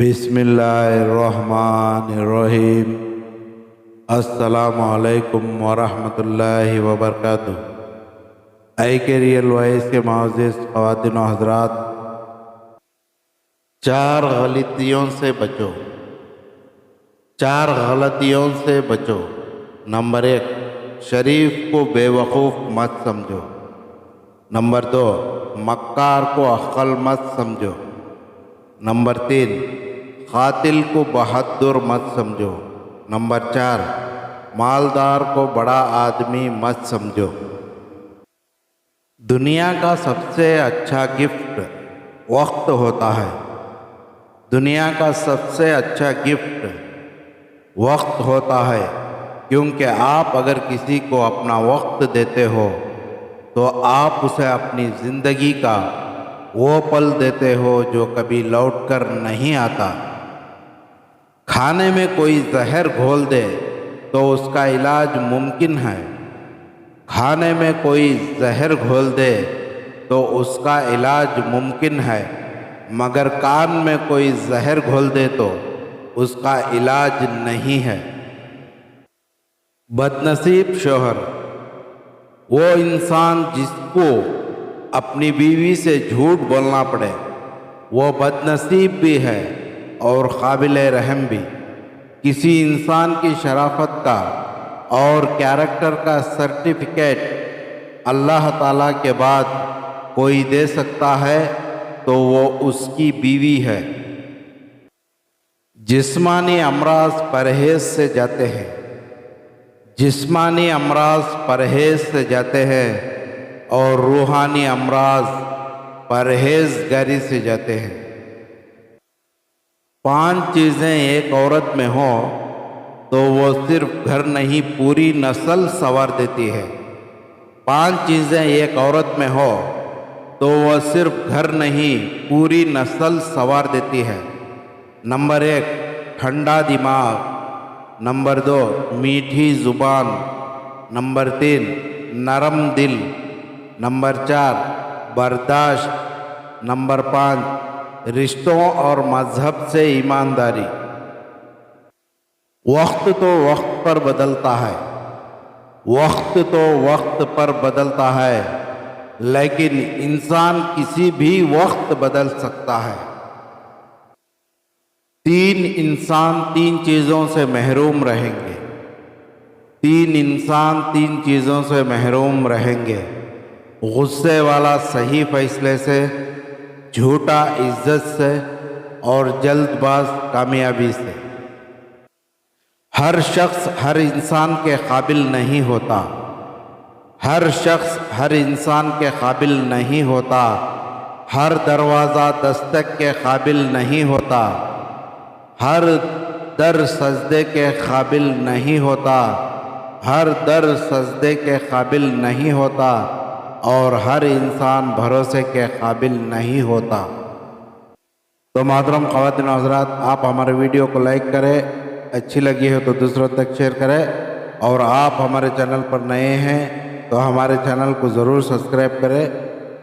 بسم اللہ الرحمن الرحیم۔ السلام علیکم ورحمۃ اللہ وبرکاتہ۔ آئی کے ریئل وائس کے معزز خواتین و حضرات، 4 غلطیوں سے بچو۔ 4 غلطیوں سے بچو۔ نمبر 1، شریف کو بے وقوف مت سمجھو۔ نمبر 2، مکار کو عقل مت سمجھو۔ نمبر 3، قاتل کو بہادر مت سمجھو۔ نمبر 4، مالدار کو بڑا آدمی مت سمجھو۔ دنیا کا سب سے اچھا گفٹ وقت ہوتا ہے۔ دنیا کا سب سے اچھا گفٹ وقت ہوتا ہے، کیونکہ آپ اگر کسی کو اپنا وقت دیتے ہو تو آپ اسے اپنی زندگی کا وہ پل دیتے ہو جو کبھی لوٹ کر نہیں آتا۔ کھانے میں کوئی زہر گھول دے تو اس کا علاج ممکن ہے۔ کھانے میں کوئی زہر گھول دے تو اس کا علاج ممکن ہے، مگر کان میں کوئی زہر گھول دے تو اس کا علاج نہیں ہے۔ بد نصیب شوہر وہ انسان جس کو اپنی بیوی سے جھوٹ بولنا پڑے، وہ بد نصیب بھی ہے اور قابل رحم بھی۔ کسی انسان کی شرافت کا اور کیریکٹر کا سرٹیفکیٹ اللہ تعالیٰ کے بعد کوئی دے سکتا ہے تو وہ اس کی بیوی ہے۔ جسمانی امراض پرہیز سے جاتے ہیں۔ جسمانی امراض پرہیز سے جاتے ہیں اور روحانی امراض پرہیزگاری سے جاتے ہیں۔ 5 چیزیں ایک عورت میں ہوں تو وہ صرف گھر نہیں پوری نسل سنوار دیتی ہے۔ 5 چیزیں ایک عورت میں ہو تو وہ صرف گھر نہیں پوری نسل سنوار دیتی ہے۔ نمبر 1، ٹھنڈا دماغ۔ نمبر 2، میٹھی زبان۔ نمبر 3، نرم دل۔ نمبر 4، برداشت۔ نمبر 5، رشتوں اور مذہب سے ایمانداری۔ وقت تو وقت پر بدلتا ہے، وقت تو وقت پر بدلتا ہے، لیکن انسان کسی بھی وقت بدل سکتا ہے۔ 3 انسان 3 چیزوں سے محروم رہیں گے۔ 3 انسان 3 چیزوں سے محروم رہیں گے: غصے والا صحیح فیصلے سے، جھوٹا عزت سے، اور جلد باز کامیابی سے۔ ہر شخص ہر انسان کے قابل نہیں ہوتا۔ ہر شخص ہر انسان کے قابل نہیں ہوتا۔ ہر دروازہ دستک کے قابل نہیں ہوتا۔ ہر در سجدے کے قابل نہیں ہوتا۔ ہر در سجدے کے قابل نہیں ہوتا اور ہر انسان بھروسے کے قابل نہیں ہوتا۔ تو محترم خواتین و حضرات، آپ ہمارے ویڈیو کو لائک کریں، اچھی لگی ہے تو دوسروں تک شیئر کریں، اور آپ ہمارے چینل پر نئے ہیں تو ہمارے چینل کو ضرور سبسکرائب کریں۔